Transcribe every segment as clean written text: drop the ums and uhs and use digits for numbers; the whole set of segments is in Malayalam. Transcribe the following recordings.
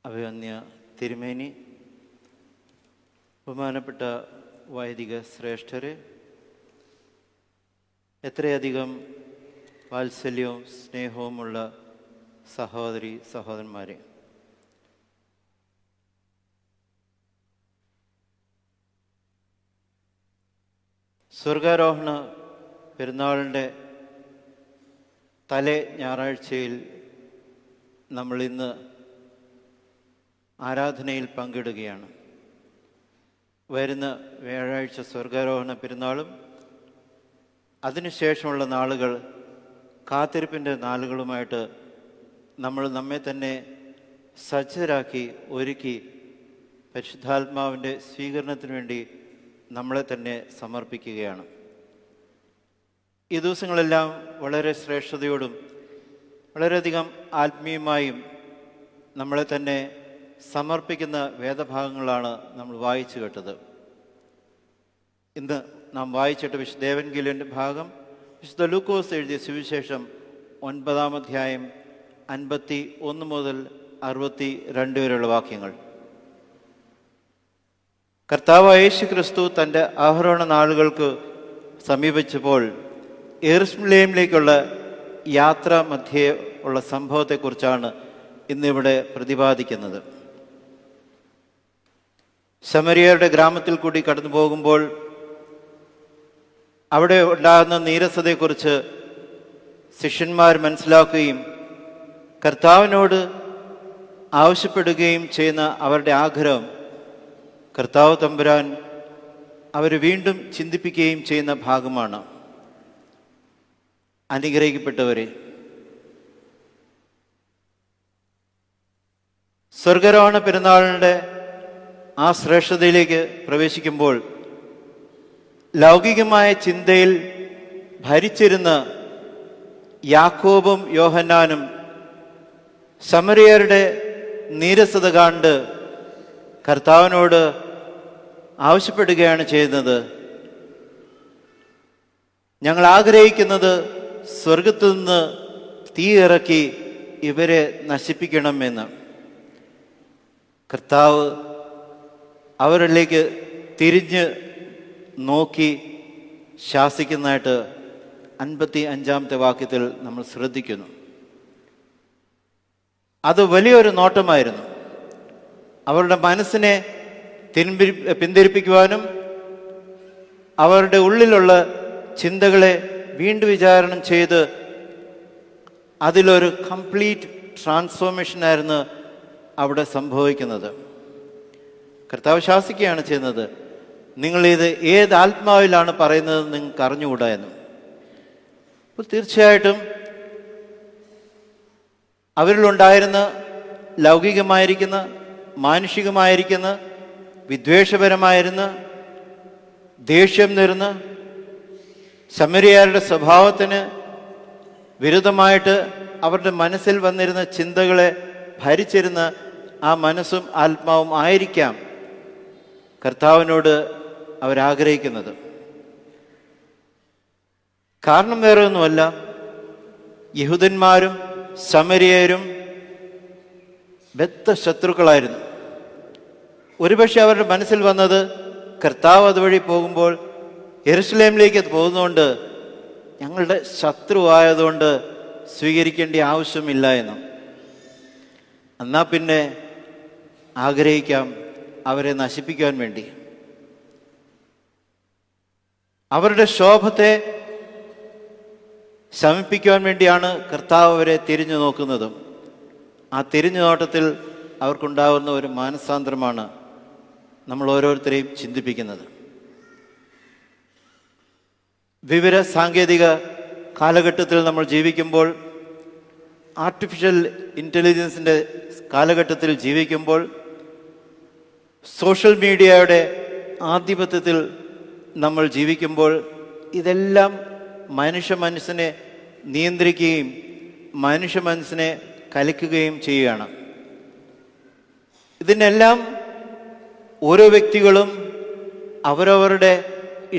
അഭിവന്യ തിരുമേനി, ബഹുമാനപ്പെട്ട വൈദിക ശ്രേഷ്ഠരെ, എത്രയധികം വാത്സല്യവും സ്നേഹവുമുള്ള സഹോദരി സഹോദരന്മാരെ, സ്വർഗാരോഹണ പെരുന്നാളിൻ്റെ തലേ ഞായറാഴ്ചയിൽ നമ്മളിന്ന് ആരാധനയിൽ പങ്കിടുകയാണ്. വരുന്ന വ്യാഴാഴ്ച സ്വർഗാരോഹണ പെരുന്നാളും അതിനുശേഷമുള്ള നാളുകൾ കാത്തിരിപ്പിൻ്റെ നാളുകളുമായിട്ട് നമ്മെ തന്നെ സജ്ജരാക്കി ഒരുക്കി പരിശുദ്ധാത്മാവിൻ്റെ സ്വീകരണത്തിന് വേണ്ടി നമ്മളെ തന്നെ സമർപ്പിക്കുകയാണ്. ഈ ദിവസങ്ങളെല്ലാം വളരെ ശ്രേഷ്ഠതയോടും വളരെയധികം ആത്മീയമായും നമ്മളെ തന്നെ സമർപ്പിക്കുന്ന വേദഭാഗങ്ങളാണ് നമ്മൾ വായിച്ചു കേട്ടത്. ഇന്ന് നാം വായിച്ചിട്ട് വിശുദ്ധ ഏവൻഗേലിയൻ്റെ ഭാഗം വിശുദ്ധ ലൂക്കോസ് എഴുതിയ സുവിശേഷം 9-ാം അധ്യായം 51 മുതൽ 62 വരെയുള്ള വാക്യങ്ങൾ. കർത്താവായ യേശു ക്രിസ്തു തൻ്റെ ആരോഹണ നാളുകൾക്ക് സമീപിച്ചപ്പോൾ യെരുശലേമിലേക്കുള്ള യാത്ര മധ്യേ ഉള്ള സംഭവത്തെക്കുറിച്ചാണ് ഇന്നിവിടെ പ്രതിപാദിക്കുന്നത്. ശമരിയരുടെ ഗ്രാമത്തിൽ കൂടി കടന്നു പോകുമ്പോൾ അവിടെ ഉണ്ടാകുന്ന നീരസതയെക്കുറിച്ച് ശിഷ്യന്മാർ മനസ്സിലാക്കുകയും കർത്താവിനോട് ആവശ്യപ്പെടുകയും ചെയ്യുന്ന അവരുടെ ആഗ്രഹം കർത്താവ് തമ്പുരാൻ അവർ വീണ്ടും ചിന്തിപ്പിക്കുകയും ചെയ്യുന്ന ഭാഗമാണ്. അനുഗ്രഹിക്കപ്പെട്ടവരെ, സ്വർഗാരോഹണ പെരുന്നാളിൻ്റെ ആ ശ്രേഷ്ഠതയിലേക്ക് പ്രവേശിക്കുമ്പോൾ ലൗകികമായ ചിന്തയിൽ ഭരിച്ചിരുന്ന യാക്കോബും യോഹന്നാനും ശമരിയരുടെ നീരസത കണ്ട് കർത്താവിനോട് ആവശ്യപ്പെടുകയാണ് ചെയ്യുന്നത്. ഞങ്ങൾ ആഗ്രഹിക്കുന്നത് സ്വർഗത്തിൽ നിന്ന് തീ ഇറക്കി ഇവരെ നശിപ്പിക്കണമെന്ന്. കർത്താവ് അവരിലേക്ക് തിരിഞ്ഞ് നോക്കി ശാസിക്കുന്നതായിട്ട് 55-ാമത്തെ വാക്യത്തിൽ നമ്മൾ ശ്രദ്ധിക്കുന്നു. അത് വലിയൊരു നോട്ടമായിരുന്നു. അവരുടെ മനസ്സിനെ പിന്തിരിപ്പിക്കുവാനും അവരുടെ ഉള്ളിലുള്ള ചിന്തകളെ വീണ്ടും വിചാരണം ചെയ്ത് അതിലൊരു കംപ്ലീറ്റ് ട്രാൻസ്ഫോർമേഷനായിരുന്നു അവിടെ സംഭവിക്കുന്നത്. കർത്താവ് ശാസിക്കുകയാണ് ചെയ്യുന്നത്, നിങ്ങളിത് ഏത് ആത്മാവിലാണ് പറയുന്നത് നിങ്ങൾക്ക് അറിഞ്ഞുകൂടാ എന്ന്. അപ്പോൾ തീർച്ചയായിട്ടും അവരിലുണ്ടായിരുന്ന ലൗകികമായിരിക്കുന്ന, മാനുഷികമായിരിക്കുന്ന, വിദ്വേഷപരമായിരുന്ന, ദേഷ്യം നിറഞ്ഞ, ശമരിയരുടെ സ്വഭാവത്തിന് വിരുദ്ധമായിട്ട് അവരുടെ മനസ്സിൽ വന്നിരുന്ന ചിന്തകളെ ഭരിച്ചിരുന്ന ആ മനസ്സും ആത്മാവും ആയിരിക്കാം കർത്താവിനോട് അവരാഗ്രഹിക്കുന്നത്. കാരണം വേറെ ഒന്നുമല്ല, യഹൂദന്മാരും ശമരിയരും ബദ്ധ ശത്രുക്കളായിരുന്നു. ഒരുപക്ഷെ അവരുടെ മനസ്സിൽ വന്നത് കർത്താവ് അതുവഴി പോകുമ്പോൾ യെരുശലേമിലേക്ക് പോകുന്നതുകൊണ്ട് ഞങ്ങളുടെ ശത്രുവായതുകൊണ്ട് സ്വീകരിക്കേണ്ട ആവശ്യമില്ല എന്നും. എന്നാ പിന്നെ ആഗ്രഹിക്കാം അവരെ നശിപ്പിക്കാൻ വേണ്ടി. അവരുടെ ശോഭത്തെ ശമിപ്പിക്കുവാൻ വേണ്ടിയാണ് കർത്താവ് അവരെ തിരിഞ്ഞു നോക്കുന്നതും. ആ തിരിഞ്ഞു നോട്ടത്തിൽ അവർക്കുണ്ടാകുന്ന ഒരു മാനസാന്തരമാണ് നമ്മൾ ഓരോരുത്തരെയും ചിന്തിപ്പിക്കുന്നത്. വിവര സാങ്കേതിക കാലഘട്ടത്തിൽ നമ്മൾ ജീവിക്കുമ്പോൾ, ആർട്ടിഫിഷ്യൽ ഇൻ്റലിജൻസിൻ്റെ കാലഘട്ടത്തിൽ ജീവിക്കുമ്പോൾ, സോഷ്യൽ മീഡിയയുടെ ആധിപത്യത്തിൽ നമ്മൾ ജീവിക്കുമ്പോൾ, ഇതെല്ലാം മനുഷ്യ മനസ്സിനെ നിയന്ത്രിക്കുകയും മനുഷ്യ മനസ്സിനെ കലക്കുകയും ചെയ്യുകയാണ്. ഇതിനെല്ലാം ഓരോ വ്യക്തികളും അവരവരുടെ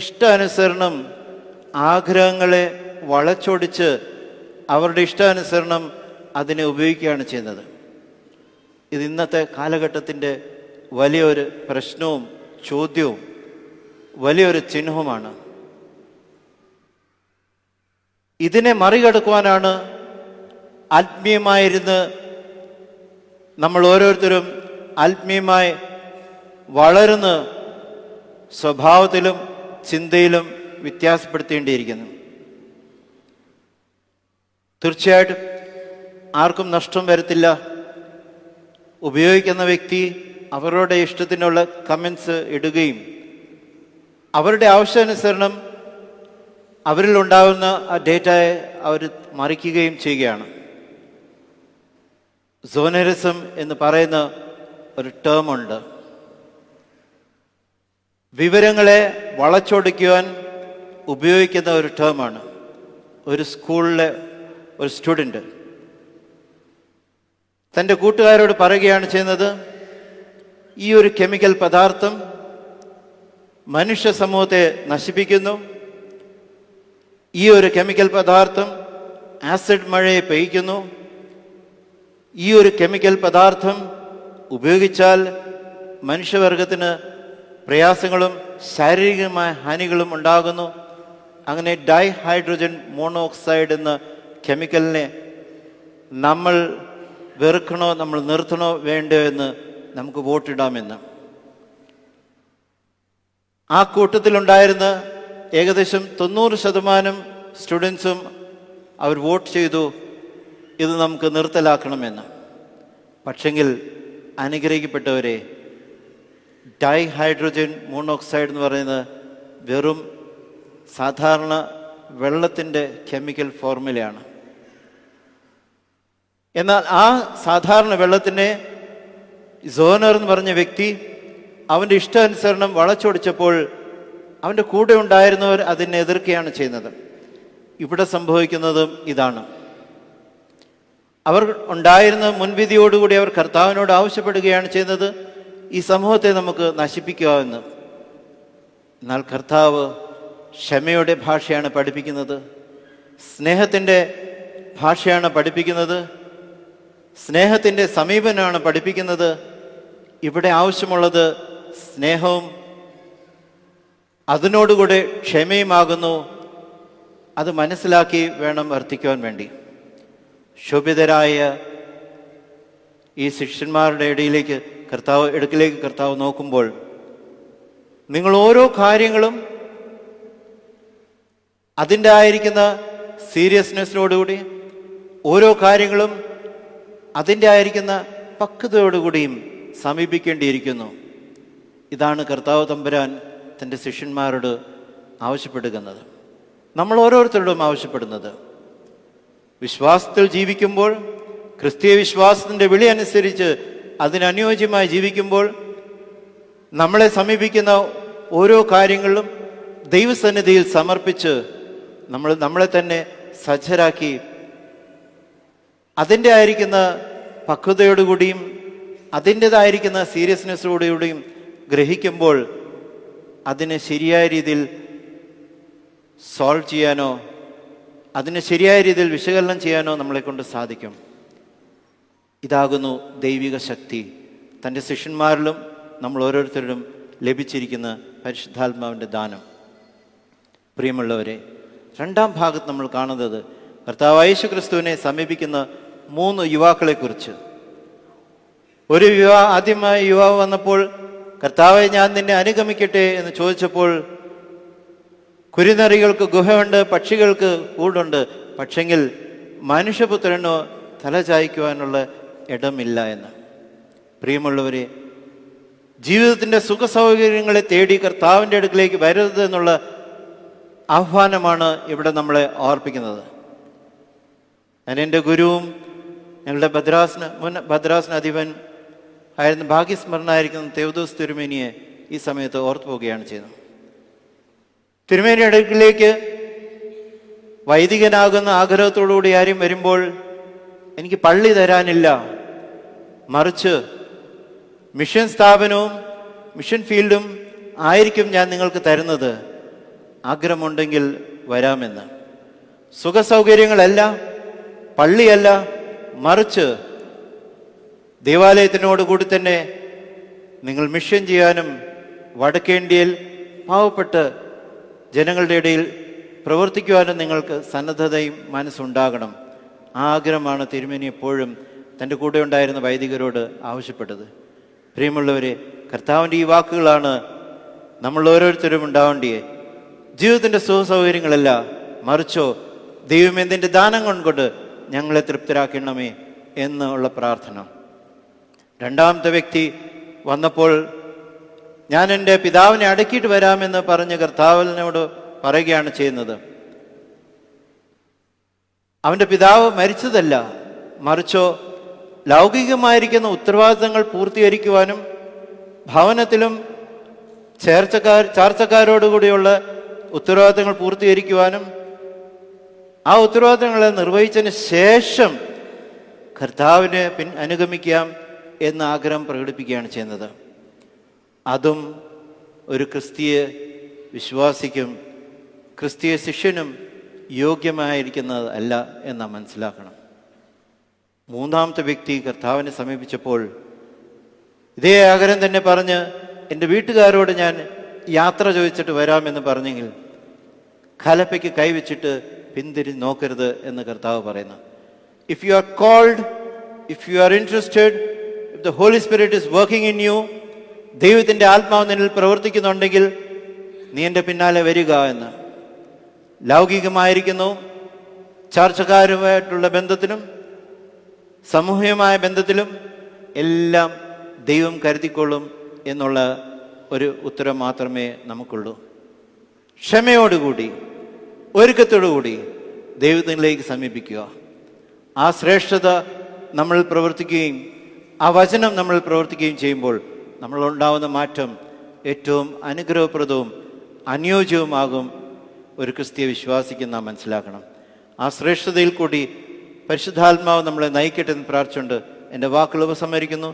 ഇഷ്ടാനുസരണം ആഗ്രഹങ്ങളെ വളച്ചൊടിച്ച് അവരുടെ ഇഷ്ടാനുസരണം അതിനെ ഉപയോഗിക്കുകയാണ് ചെയ്യുന്നത്. ഇത് ഇന്നത്തെ കാലഘട്ടത്തിൻ്റെ വലിയൊരു പ്രശ്നവും ചോദ്യവും വലിയൊരു ചിഹ്നവുമാണ്. ഇതിനെ മറികടക്കുവാനാണ് ആത്മീയമായിരുന്ന് നമ്മൾ ഓരോരുത്തരും ആത്മീയമായി വളരുന്ന സ്വഭാവത്തിലും ചിന്തയിലും വ്യത്യാസപ്പെടുത്തേണ്ടിയിരിക്കുന്നു. തീർച്ചയായിട്ടും ആർക്കും നഷ്ടം വരത്തില്ല. ഉപയോഗിക്കുന്ന വ്യക്തി അവരുടെ ഇഷ്ടത്തിനുള്ള കമൻസ് ഇടുകയും അവരുടെ ആവശ്യാനുസരണം അവരിൽ ഉണ്ടാകുന്ന ആ ഡേറ്റയെ അവർ മറിക്കുകയും ചെയ്യുകയാണ്. സോനറിസം എന്ന് പറയുന്ന ഒരു ടേം ഉണ്ട്. വിവരങ്ങളെ വളച്ചൊടിക്കുവാൻ ഉപയോഗിക്കുന്ന ഒരു ടേമാണ്. ഒരു സ്കൂളിലെ ഒരു സ്റ്റുഡൻറ്റ് തൻ്റെ കൂട്ടുകാരോട് പറയുകയാണ് ചെയ്യുന്നത്, ഈ ഒരു കെമിക്കൽ പദാർത്ഥം മനുഷ്യ സമൂഹത്തെ നശിപ്പിക്കുന്നു, ഈ ഒരു കെമിക്കൽ പദാർത്ഥം ആസിഡ് മഴയെ പെയ്യ്ക്കുന്നു, ഈ ഒരു കെമിക്കൽ പദാർത്ഥം ഉപയോഗിച്ചാൽ മനുഷ്യവർഗത്തിന് പ്രയാസങ്ങളും ശാരീരികമായ ഹാനികളും ഉണ്ടാകുന്നു. അങ്ങനെ ഡൈഹൈഡ്രോജൻ മോണോക്സൈഡ് എന്ന കെമിക്കലിനെ നമ്മൾ വെറുക്കണോ, നമ്മൾ നിർത്തണോ വേണ്ടോ എന്ന് നമുക്ക് വോട്ടിടാമെന്ന്. ആ കൂട്ടത്തിലുണ്ടായിരുന്ന ഏകദേശം 90% സ്റ്റുഡൻസും അവർ വോട്ട് ചെയ്തു ഇത് നമുക്ക് നിർത്തലാക്കണമെന്ന്. പക്ഷെങ്കിൽ അനുഗ്രഹിക്കപ്പെട്ടവരെ, ഡൈഹൈഡ്രോജൻ മോണോക്സൈഡ് എന്ന് പറയുന്നത് വെറും സാധാരണ വെള്ളത്തിൻ്റെ കെമിക്കൽ ഫോർമുലയാണ്. എന്നാൽ ആ സാധാരണ വെള്ളത്തിനെ സോനർ എന്ന് പറഞ്ഞ വ്യക്തി അവൻ്റെ ഇഷ്ടാനുസരണം വളച്ചൊടിച്ചപ്പോൾ അവൻ്റെ കൂടെ ഉണ്ടായിരുന്നവർ അതിനെ എതിർക്കുകയാണ് ചെയ്യുന്നത്. ഇവിടെ സംഭവിക്കുന്നതും ഇതാണ്. അവർ ഉണ്ടായിരുന്ന മുൻവിധിയോടുകൂടി അവർ കർത്താവിനോട് ആവശ്യപ്പെടുകയാണ് ചെയ്യുന്നത്, ഈ സമൂഹത്തെ നമുക്ക് നശിപ്പിക്കാമെന്ന്. എന്നാൽ കർത്താവ് ക്ഷമയുടെ ഭാഷയാണ് പഠിപ്പിക്കുന്നത്, സ്നേഹത്തിൻ്റെ ഭാഷയാണ് പഠിപ്പിക്കുന്നത്, സ്നേഹത്തിൻ്റെ സമീപനമാണ് പഠിപ്പിക്കുന്നത്. ഇവിടെ ആവശ്യമുള്ളത് സ്നേഹവും അതിനോടുകൂടെ ക്ഷമയുമാകുന്നു. അത് മനസ്സിലാക്കി വേണം വർത്തിക്കുവാൻ വേണ്ടി. ശോഭിതരായ ഈ ശിഷ്യന്മാരുടെ ഇടയിലേക്ക് കർത്താവ് നോക്കുമ്പോൾ, നിങ്ങൾ ഓരോ കാര്യങ്ങളും അതിൻ്റെ ആയിരിക്കുന്ന സീരിയസ്നെസ്സിനോടുകൂടി, ഓരോ കാര്യങ്ങളും അതിൻ്റെ ആയിരിക്കുന്ന പക്വതയോടുകൂടിയും സമീപിക്കേണ്ടിയിരിക്കുന്നു. ഇതാണ് കർത്താവ് തമ്പുരാൻ തൻ്റെ ശിഷ്യന്മാരോട് ആവശ്യപ്പെടുന്നത്, നമ്മൾ ഓരോരുത്തരോടും ആവശ്യപ്പെടുന്നത്. വിശ്വാസത്തിൽ ജീവിക്കുമ്പോൾ, ക്രിസ്തീയ വിശ്വാസത്തിൻ്റെ വിളി അനുസരിച്ച് അതിനനുയോജ്യമായി ജീവിക്കുമ്പോൾ, നമ്മളെ സമീപിക്കുന്ന ഓരോ കാര്യങ്ങളിലും ദൈവസന്നിധിയിൽ സമർപ്പിച്ച് നമ്മളെ തന്നെ സജ്ജരാക്കി അതിൻ്റെ ആയിരിക്കുന്ന പക്വതയോടുകൂടിയും അതിൻ്റെതായിരിക്കുന്ന സീരിയസ്നെസ്സോടുകൂടിയും ഗ്രഹിക്കുമ്പോൾ അതിനെ ശരിയായ രീതിയിൽ സോൾവ് ചെയ്യാനോ അതിനെ ശരിയായ രീതിയിൽ വിശകലനം ചെയ്യാനോ നമ്മളെക്കൊണ്ട് സാധിക്കും. ഇതാകുന്നു ദൈവിക ശക്തി. തൻ്റെ ശിഷ്യന്മാരിലും നമ്മൾ ഓരോരുത്തരിലും ലഭിച്ചിരിക്കുന്ന പരിശുദ്ധാത്മാവിൻ്റെ ദാനം. പ്രിയമുള്ളവരെ, രണ്ടാം ഭാഗത്ത് നമ്മൾ കാണുന്നത് കർത്താവായ യേശു ക്രിസ്തുവിനെ സമീപിക്കുന്ന 3 യുവാക്കളെക്കുറിച്ച്. ഒരു ആദ്യമായി യുവാവ് വന്നപ്പോൾ, കർത്താവെ ഞാൻ നിന്നെ അനുഗമിക്കട്ടെ എന്ന് ചോദിച്ചപ്പോൾ, കുരുനറികൾക്ക് ഗുഹയുണ്ട്, പക്ഷികൾക്ക് കൂടുണ്ട്, പക്ഷെങ്കിൽ മനുഷ്യപുത്രനോ തല ചായ്ക്കുവാനുള്ള ഇടമില്ല എന്ന്. പ്രിയമുള്ളവരെ, ജീവിതത്തിൻ്റെ സുഖ സൗകര്യങ്ങളെ തേടി കർത്താവിൻ്റെ അടുക്കിലേക്ക് വരരുത് എന്നുള്ള ആഹ്വാനമാണ് ഇവിടെ നമ്മളെ ഓർപ്പിക്കുന്നത്. ഞാൻ എൻ്റെ ഗുരുവും ഞങ്ങളുടെ മുൻ ഭദ്രാസന അധിപൻ ആയിരുന്ന ഭാഗ്യസ്മരണായിരിക്കുന്ന തെവദോസ് തിരുമേനിയെ ഈ സമയത്ത് ഓർത്തു പോവുകയാണ് ചെയ്യുന്നത്. തിരുമേനിയുടെ അടുക്കിലേക്ക് വൈദികനാകുന്ന ആഗ്രഹത്തോടുകൂടി ആരും വരുമ്പോൾ എനിക്ക് പള്ളി തരാനില്ല, മറിച്ച് മിഷൻ സ്ഥാപനവും മിഷൻ ഫീൽഡും ആയിരിക്കും ഞാൻ നിങ്ങൾക്ക് തരുന്നത്, ആഗ്രഹമുണ്ടെങ്കിൽ വരാമെന്ന്. സുഖസൗകര്യങ്ങളല്ല, പള്ളിയല്ല, മറിച്ച് ദേവാലയത്തിനോടുകൂടി തന്നെ നിങ്ങൾ മിഷൻ ചെയ്യാനും വടക്കേ ഇന്ത്യയിൽ പാവപ്പെട്ട് ജനങ്ങളുടെ ഇടയിൽ പ്രവർത്തിക്കുവാനും നിങ്ങൾക്ക് സന്നദ്ധതയും മനസ്സുണ്ടാകണം. ആ ആഗ്രഹമാണ് തിരുമേനി എപ്പോഴും തൻ്റെ കൂടെ ഉണ്ടായിരുന്ന വൈദികരോട് ആവശ്യപ്പെട്ടത്. പ്രിയമുള്ളവരെ, കർത്താവിൻ്റെ ഈ വാക്കുകളാണ് നമ്മൾ ഓരോരുത്തരും ഉണ്ടാവേണ്ടിയേ. ജീവിതത്തിൻ്റെ സുഖസൗകര്യങ്ങളല്ല, മറിച്ചോ ദൈവം എന്തിൻ്റെ ദാനം കൊണ്ട് ഞങ്ങളെ തൃപ്തരാക്കണമേ എന്നുള്ള പ്രാർത്ഥന. രണ്ടാമത്തെ വ്യക്തി വന്നപ്പോൾ ഞാൻ എൻ്റെ പിതാവിനെ അടക്കിയിട്ട് വരാമെന്ന് പറഞ്ഞ് കർത്താവിനോട് പറയുകയാണ് ചെയ്യുന്നത്. അവൻ്റെ പിതാവ് മരിച്ചതല്ല, മറിച്ചോ ലൗകികമായിരിക്കുന്ന ഉത്തരവാദിത്തങ്ങൾ പൂർത്തീകരിക്കുവാനും ഭവനത്തിലും ചാർച്ചക്കാരോടുകൂടിയുള്ള ഉത്തരവാദിത്തങ്ങൾ പൂർത്തീകരിക്കുവാനും ആ ഉത്തരവാദിത്തങ്ങളെ നിർവഹിച്ചതിന് ശേഷം കർത്താവിനെ അനുഗമിക്കാം എന്ന ആഗ്രഹം പ്രകടിപ്പിക്കുകയാണ് ചെയ്യുന്നത്. അതും ഒരു ക്രിസ്തീയ വിശ്വാസിക്കും ക്രിസ്തീയ ശിഷ്യനും യോഗ്യമായിരിക്കുന്നത് അല്ല എന്ന് മനസ്സിലാക്കണം. മൂന്നാമത്തെ വ്യക്തി കർത്താവിനെ സമീപിച്ചപ്പോൾ ഇതേ ആഗ്രഹം തന്നെ പറഞ്ഞ് എൻ്റെ വീട്ടുകാരോട് ഞാൻ യാത്ര ചോദിച്ചിട്ട് വരാമെന്ന് പറഞ്ഞെങ്കിൽ കലപ്പയ്ക്ക് കൈവച്ചിട്ട് പിന്തിരിഞ്ഞ് നോക്കരുത് എന്ന് കർത്താവ് പറയുന്നു. If you are cold, if you are interested, if the Holy Spirit is working in you, ദൈവത്തിൻ്റെ ആത്മാവ് നിന്നിൽ പ്രവർത്തിക്കുന്നുണ്ടെങ്കിൽ നീ എൻ്റെ പിന്നാലെ വരിക എന്ന്. ലൗകികമായിരിക്കുന്നു ചാർച്ചക്കാരുമായിട്ടുള്ള ബന്ധത്തിലും സാമൂഹികമായ ബന്ധത്തിലും എല്ലാം ദൈവം കരുതിക്കൊള്ളും എന്നുള്ള ഒരു ഉത്തരം മാത്രമേ നമുക്കുള്ളൂ. ക്ഷമയോടുകൂടി ഒരുക്കത്തോടുകൂടി ദൈവത്തിലേക്ക് സമീപിക്കുക. ആ ശ്രേഷ്ഠത നമ്മൾ പ്രവർത്തിക്കുകയും ആ വചനം നമ്മൾ പ്രവർത്തിക്കുകയും ചെയ്യുമ്പോൾ നമ്മളുണ്ടാവുന്ന മാറ്റം ഏറ്റവും അനുഗ്രഹപ്രദവും അനുയോജ്യവുമാകും ഒരു ക്രിസ്തീയ വിശ്വാസിക്ക് നാം മനസ്സിലാക്കണം. ആ ശ്രേഷ്ഠതയിൽ കൂടി പരിശുദ്ധാത്മാവ് നമ്മളെ നയിക്കട്ടെ എന്ന് പ്രാർത്ഥിച്ചുകൊണ്ട് എൻ്റെ വാക്കുകൾ ഉപസംഹരിക്കുന്നു.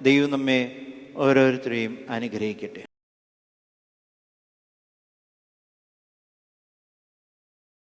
ദൈവം നമ്മെ ഓരോരുത്തരെയും അനുഗ്രഹിക്കട്ടെ.